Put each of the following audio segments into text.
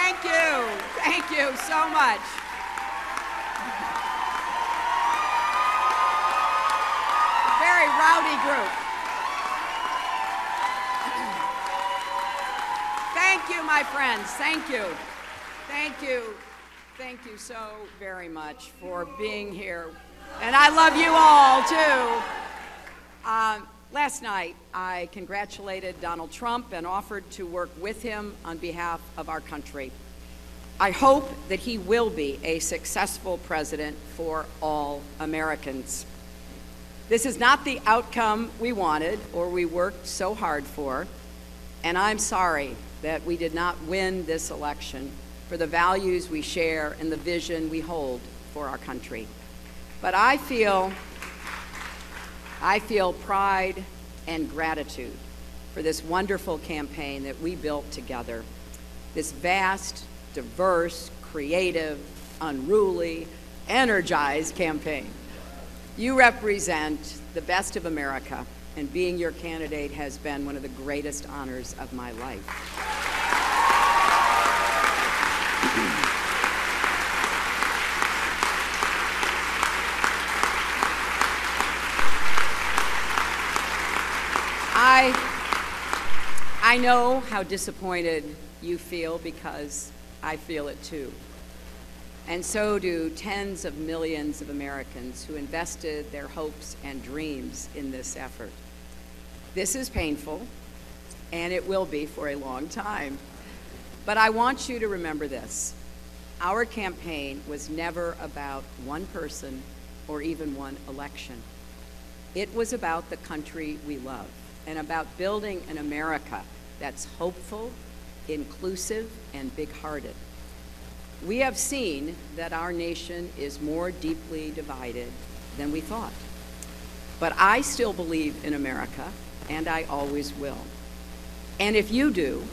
Thank you. Thank you so much. A very rowdy group. Thank you, my friends. Thank you. Thank you. Thank you so very much for being here. And I love you all, too. Last night, I congratulated Donald Trump and offered to work with him on behalf of our country. I hope that he will be a successful president for all Americans. This is not the outcome we wanted or we worked so hard for, and I'm sorry that we did not win this election for the values we share and the vision we hold for our country. But I feel pride and gratitude for this wonderful campaign that we built together. This vast, diverse, creative, unruly, energized campaign. You represent the best of America, and being your candidate has been one of the greatest honors of my life. I know how disappointed you feel because I feel it too. And so do tens of millions of Americans who invested their hopes and dreams in this effort. This is painful, and it will be for a long time. But I want you to remember this. Our campaign was never about one person or even one election. It was about the country we love and about building an America that's hopeful, inclusive, and big-hearted. We have seen that our nation is more deeply divided than we thought. But I still believe in America, and I always will. And if you do,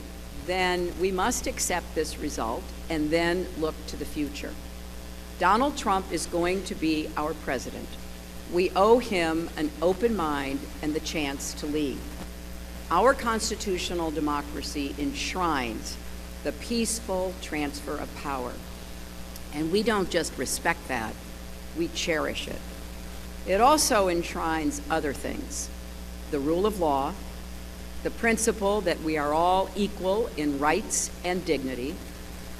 then we must accept this result and then look to the future. Donald Trump is going to be our president. We owe him an open mind and the chance to lead. Our constitutional democracy enshrines the peaceful transfer of power. And we don't just respect that, we cherish it. It also enshrines other things: the rule of law, the principle that we are all equal in rights and dignity,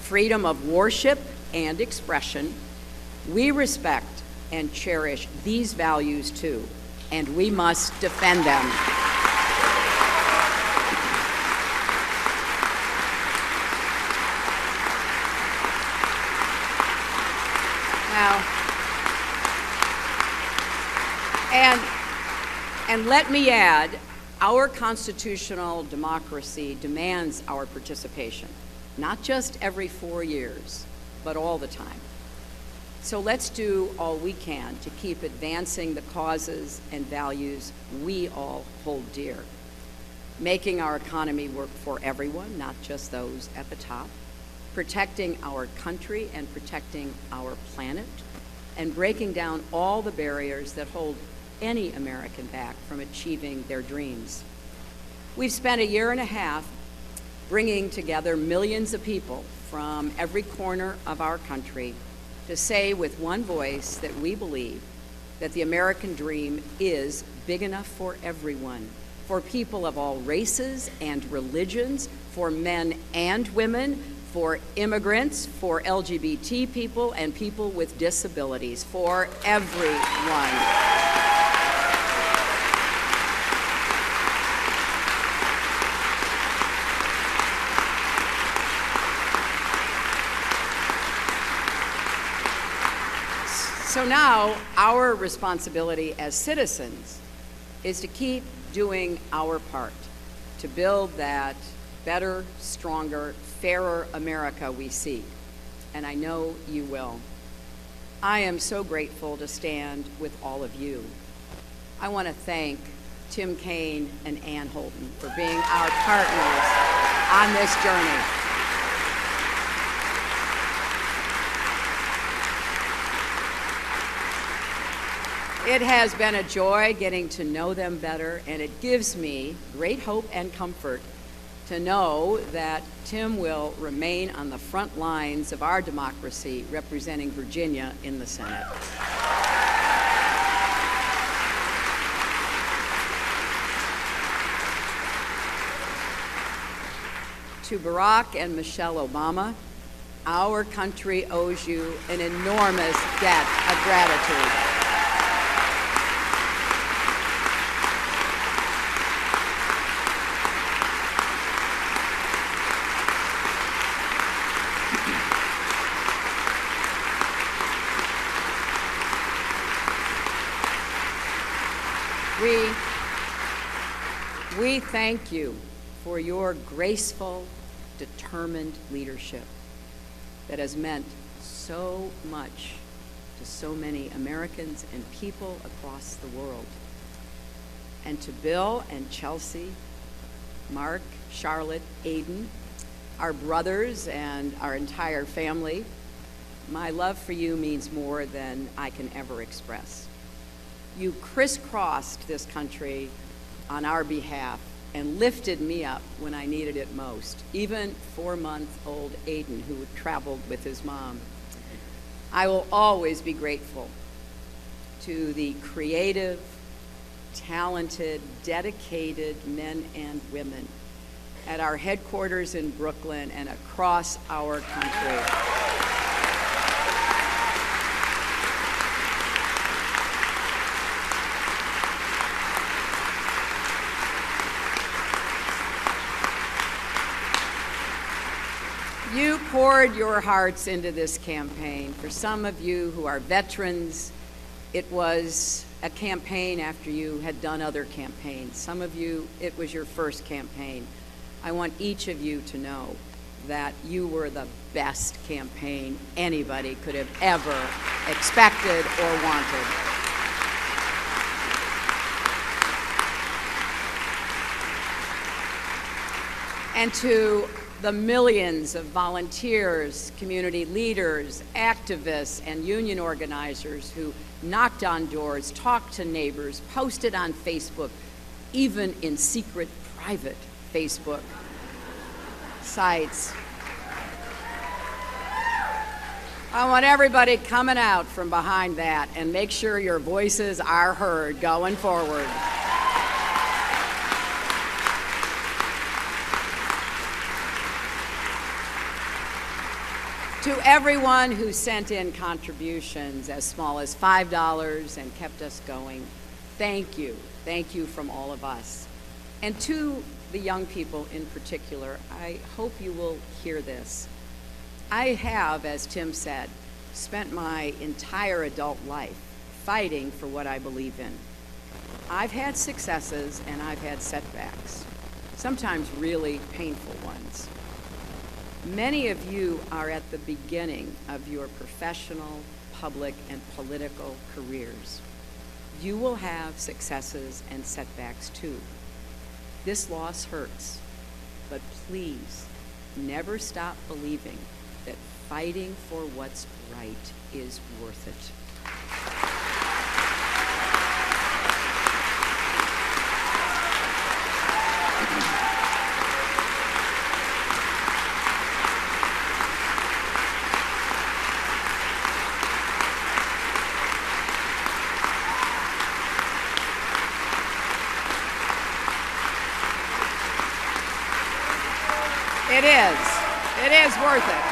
freedom of worship and expression. We respect and cherish these values too, and we must defend them. And let me add, our constitutional democracy demands our participation, not just every 4 years, but all the time. So let's do all we can to keep advancing the causes and values we all hold dear, making our economy work for everyone, not just those at the top, protecting our country and protecting our planet, and breaking down all the barriers that hold any American back from achieving their dreams. We've spent a year and a half bringing together millions of people from every corner of our country to say with one voice that we believe that the American dream is big enough for everyone, for people of all races and religions, for men and women, for immigrants, for LGBT people, and people with disabilities, for everyone. So now, our responsibility as citizens is to keep doing our part to build that better, stronger, fairer America we seek, and I know you will. I am so grateful to stand with all of you. I want to thank Tim Kaine and Ann Holton for being our partners on this journey. It has been a joy getting to know them better, and it gives me great hope and comfort to know that Tim will remain on the front lines of our democracy, representing Virginia in the Senate. To Barack and Michelle Obama, our country owes you an enormous debt of gratitude. We thank you for your graceful, determined leadership that has meant so much to so many Americans and people across the world. And to Bill and Chelsea, Mark, Charlotte, Aiden, our brothers and our entire family, my love for you means more than I can ever express. You crisscrossed this country on our behalf and lifted me up when I needed it most, even 4-month-old Aiden, who traveled with his mom. I will always be grateful to the creative, talented, dedicated men and women at our headquarters in Brooklyn and across our country. You poured your hearts into this campaign. For some of you who are veterans, it was a campaign after you had done other campaigns. Some of you, it was your first campaign. I want each of you to know that you were the best campaign anybody could have ever expected or wanted. And to the millions of volunteers, community leaders, activists, and union organizers who knocked on doors, talked to neighbors, posted on Facebook, even in secret, private Facebook sites. I want everybody coming out from behind that and make sure your voices are heard going forward. To everyone who sent in contributions as small as $5 and kept us going, thank you. Thank you from all of us. And to the young people in particular, I hope you will hear this. I have, as Tim said, spent my entire adult life fighting for what I believe in. I've had successes and I've had setbacks, sometimes really painful ones. Many of you are at the beginning of your professional, public, and political careers. You will have successes and setbacks too. This loss hurts, but please never stop believing that fighting for what's right is worth it. It is worth it.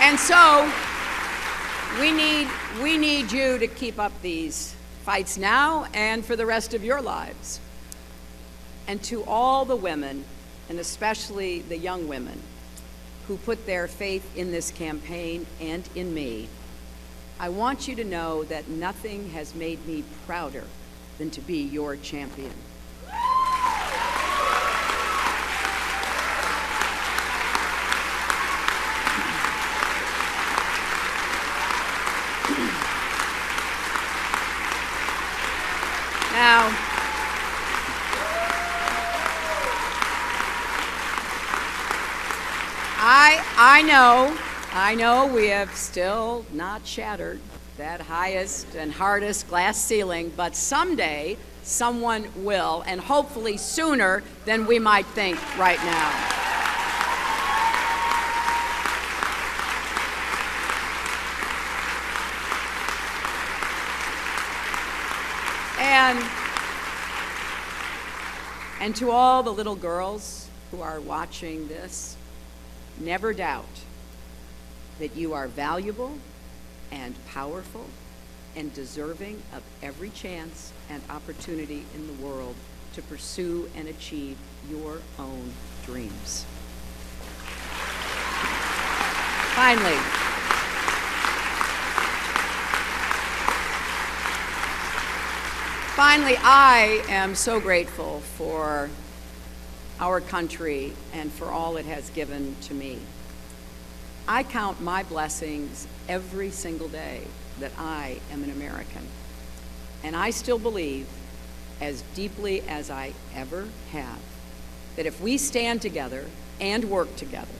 And so we need you to keep up these fights now and for the rest of your lives. And to all the women, and especially the young women, who put their faith in this campaign and in me, I want you to know that nothing has made me prouder than to be your champion. Now, I know we have still not shattered that highest and hardest glass ceiling, but someday someone will, and hopefully sooner than we might think right now. And to all the little girls who are watching this, never doubt that you are valuable and powerful and deserving of every chance and opportunity in the world to pursue and achieve your own dreams. Finally, I am so grateful for our country and for all it has given to me. I count my blessings every single day that I am an American. And I still believe, as deeply as I ever have, that if we stand together and work together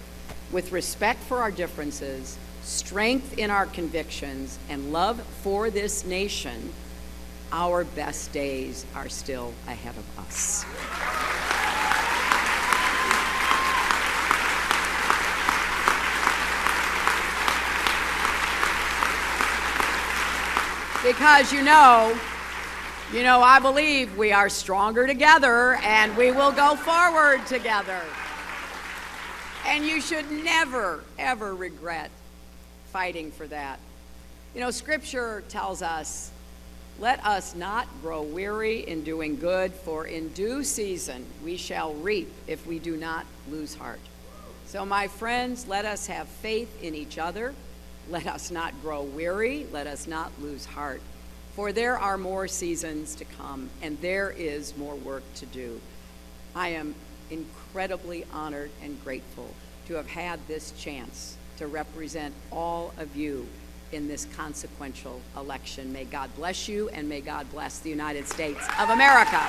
with respect for our differences, strength in our convictions, and love for this nation, our best days are still ahead of us. Because you know, I believe we are stronger together and we will go forward together. And you should never, ever regret fighting for that. Scripture tells us, let us not grow weary in doing good, for in due season we shall reap if we do not lose heart. So my friends, let us have faith in each other. Let us not grow weary. Let us not lose heart. For there are more seasons to come, and there is more work to do. I am incredibly honored and grateful to have had this chance to represent all of you in this consequential election. May God bless you, and may God bless the United States of America.